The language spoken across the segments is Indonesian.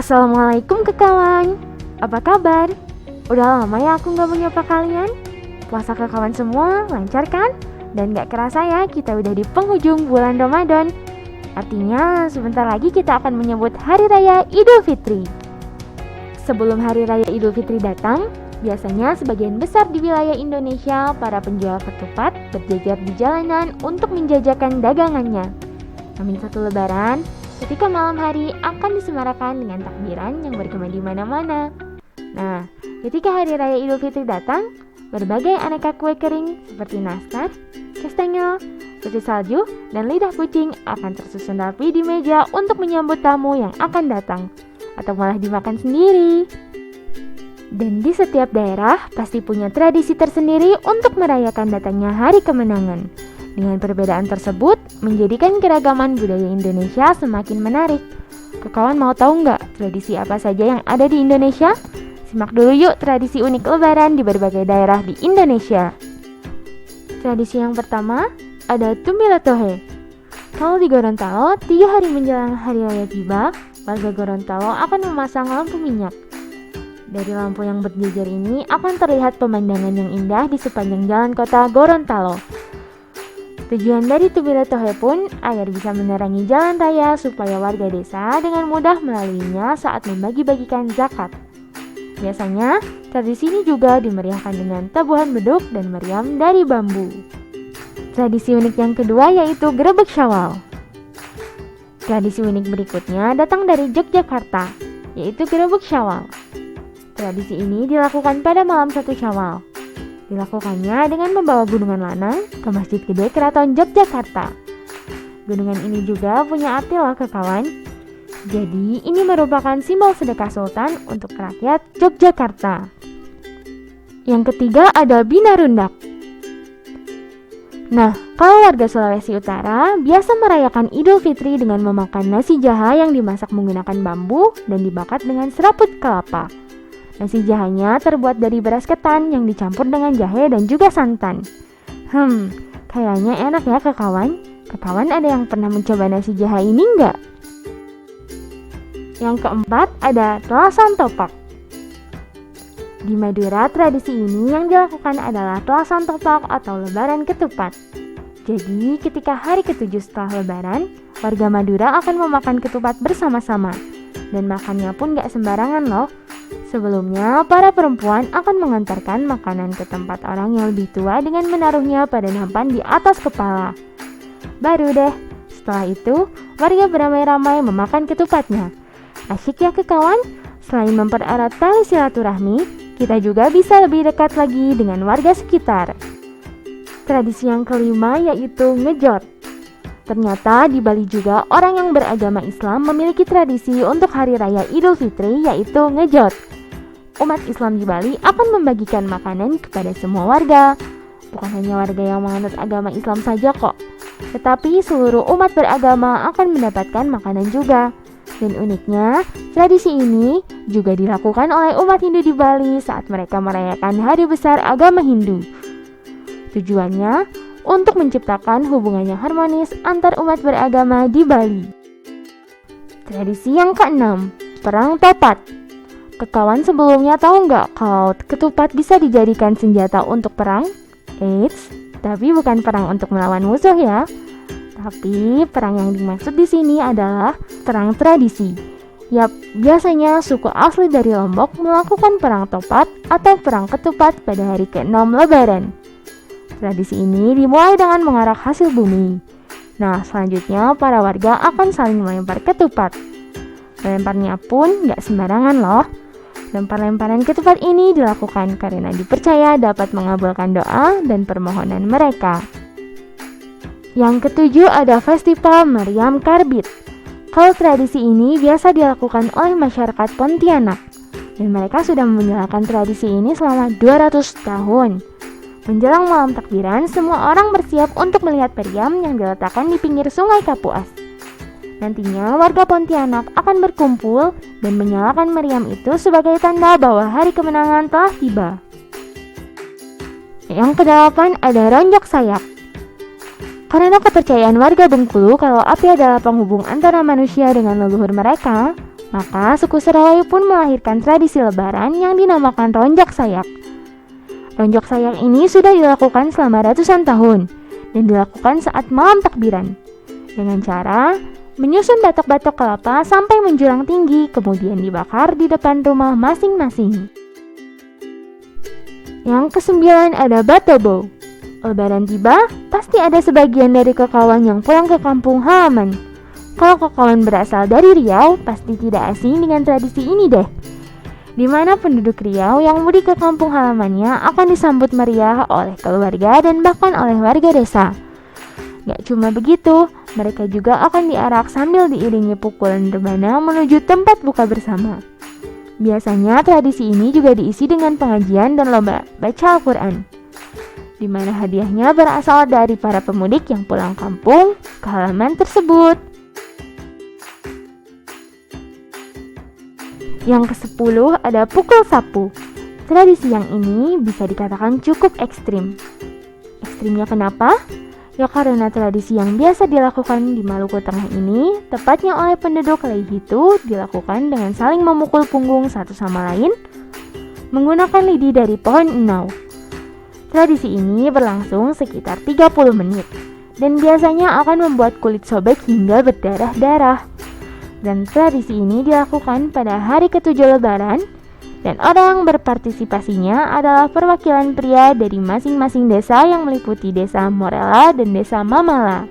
Assalamualaikum kawan, apa kabar? Udah lama ya aku gak menyapa kalian. Puasa kawan semua lancar kan? Dan gak kerasa ya kita udah di penghujung bulan Ramadan. Artinya sebentar lagi kita akan menyebut Hari Raya Idul Fitri. Sebelum Hari Raya Idul Fitri datang, biasanya sebagian besar di wilayah Indonesia para penjual ketupat berjejer di jalanan untuk menjajakan dagangannya. Amin satu Lebaran, ketika malam hari akan disemarakan dengan takbiran yang bergema di mana-mana. Nah, ketika Hari Raya Idul Fitri datang, berbagai aneka kue kering seperti nastar, kastengel, putih salju, dan lidah kucing akan tersusun rapi di meja untuk menyambut tamu yang akan datang, atau malah dimakan sendiri. Dan di setiap daerah pasti punya tradisi tersendiri untuk merayakan datangnya Hari Kemenangan. Dengan perbedaan tersebut, menjadikan keragaman budaya Indonesia semakin menarik. Kawan mau tahu nggak tradisi apa saja yang ada di Indonesia? Simak dulu yuk tradisi unik Lebaran di berbagai daerah di Indonesia. Tradisi yang pertama, ada Tumbilatohe. Kalau di Gorontalo, 3 hari menjelang Hari Raya tiba, warga Gorontalo akan memasang lampu minyak. Dari lampu yang berjejer ini akan terlihat pemandangan yang indah di sepanjang jalan kota Gorontalo. Tujuan dari Tumbilatohe pun agar bisa menerangi jalan raya supaya warga desa dengan mudah melaluinya saat membagi-bagikan zakat. Biasanya, tradisi ini juga dimeriahkan dengan tabuhan beduk dan meriam dari bambu. Tradisi unik yang kedua yaitu Grebek Syawal. Tradisi unik berikutnya datang dari Yogyakarta, yaitu Grebek Syawal. Tradisi ini dilakukan pada malam 1 Syawal. Dilakukannya dengan membawa gunungan lanang ke Masjid Gede Keraton Yogyakarta. Gunungan ini juga punya arti loh kawan. Jadi ini merupakan simbol sedekah sultan untuk rakyat Yogyakarta. Yang ketiga ada Binarundak. Nah, kalau warga Sulawesi Utara biasa merayakan Idul Fitri dengan memakan nasi jaha yang dimasak menggunakan bambu dan dibakar dengan seraput kelapa. Nasi jahanya terbuat dari beras ketan yang dicampur dengan jahe dan juga santan. Kayaknya enak ya kawan. Kawan ada yang pernah mencoba nasi jaha ini enggak? Yang keempat ada Telasan Topak. Di Madura, tradisi ini yang dilakukan adalah Telasan Topak atau Lebaran Ketupat. Jadi, ketika hari ke-7 setelah Lebaran, warga Madura akan memakan ketupat bersama-sama. Dan makannya pun gak sembarangan loh. Sebelumnya, para perempuan akan mengantarkan makanan ke tempat orang yang lebih tua dengan menaruhnya pada nampan di atas kepala. Baru deh, setelah itu, warga beramai-ramai memakan ketupatnya. Asyik ya kawan? Selain mempererat tali silaturahmi, kita juga bisa lebih dekat lagi dengan warga sekitar. Tradisi yang kelima yaitu ngejot. Ternyata di Bali juga orang yang beragama Islam memiliki tradisi untuk Hari Raya Idul Fitri yaitu ngejot. Umat Islam di Bali akan membagikan makanan kepada semua warga. Bukan hanya warga yang menganut agama Islam saja kok, tetapi seluruh umat beragama akan mendapatkan makanan juga. Dan uniknya, tradisi ini juga dilakukan oleh umat Hindu di Bali saat mereka merayakan Hari Besar Agama Hindu. Tujuannya untuk menciptakan hubungan yang harmonis antar umat beragama di Bali. Tradisi yang keenam, Perang Topat. Kawan sebelumnya tahu nggak kalau ketupat bisa dijadikan senjata untuk perang? Eits, tapi bukan perang untuk melawan musuh ya. Tapi perang yang dimaksud di sini adalah perang tradisi. Yap, biasanya suku asli dari Lombok melakukan perang topat atau perang ketupat pada hari ke-6 Lebaran. Tradisi ini dimulai dengan mengarak hasil bumi. Nah, selanjutnya para warga akan saling melempar ketupat. Melemparnya pun nggak sembarangan loh. Lempar-lemparan ketupat ini dilakukan karena dipercaya dapat mengabulkan doa dan permohonan mereka. Yang ketujuh ada Festival Meriam Karbit. Kalau tradisi ini biasa dilakukan oleh masyarakat Pontianak, dan mereka sudah menyalakan tradisi ini selama 200 tahun. Menjelang malam takbiran, semua orang bersiap untuk melihat meriam yang diletakkan di pinggir sungai Kapuas. Nantinya warga Pontianak akan berkumpul dan menyalakan meriam itu sebagai tanda bahwa hari kemenangan telah tiba. Yang ke-8 ada Ronjok Sayap. Karena kepercayaan warga Bengkulu kalau api adalah penghubung antara manusia dengan leluhur mereka, Maka suku Serawayu pun melahirkan tradisi lebaran yang dinamakan Ronjak Sayak. Ronjak Sayak ini sudah dilakukan selama ratusan tahun dan dilakukan saat malam takbiran dengan cara menyusun batok-batok kelapa sampai menjulang tinggi, kemudian dibakar di depan rumah masing-masing. Yang kesembilan ada Batobo. Lebaran tiba, pasti ada sebagian dari kekawan yang pulang ke kampung halaman. Kalau kekawan berasal dari Riau, pasti tidak asing dengan tradisi ini deh. Di mana penduduk Riau yang mudik ke kampung halamannya akan disambut meriah oleh keluarga dan bahkan oleh warga desa. Gak cuma begitu, mereka juga akan diarak sambil diiringi pukulan rebana menuju tempat buka bersama. Biasanya tradisi ini juga diisi dengan pengajian dan lomba baca Al-Quran, di mana hadiahnya berasal dari para pemudik yang pulang kampung ke halaman tersebut. Yang ke-10 ada pukul sapu. Tradisi yang ini bisa dikatakan cukup ekstrim. Ekstrimnya kenapa? Ya karena tradisi yang biasa dilakukan di Maluku Tengah ini, tepatnya oleh penduduk Leihitu, dilakukan dengan saling memukul punggung satu sama lain menggunakan lidi dari pohon enau. Tradisi ini berlangsung sekitar 30 menit dan biasanya akan membuat kulit sobek hingga berdarah-darah. Dan tradisi ini dilakukan pada hari ke-7 Lebaran dan orang berpartisipasinya adalah perwakilan pria dari masing-masing desa yang meliputi desa Morela dan desa Mamala.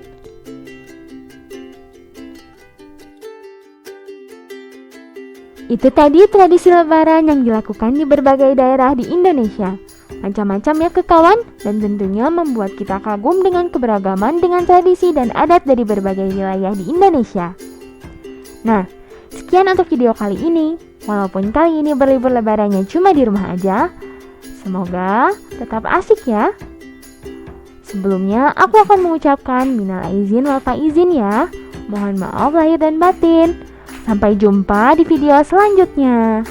Itu tadi tradisi Lebaran yang dilakukan di berbagai daerah di Indonesia. Macam-macam ya kawan, dan tentunya membuat kita kagum dengan keberagaman dengan tradisi dan adat dari berbagai wilayah di Indonesia. Nah, sekian untuk video kali ini. Walaupun kali ini berlibur lebarannya cuma di rumah aja, semoga tetap asik ya. Sebelumnya, aku akan mengucapkan minal aizin wal faizin ya. Mohon maaf lahir dan batin. Sampai jumpa di video selanjutnya.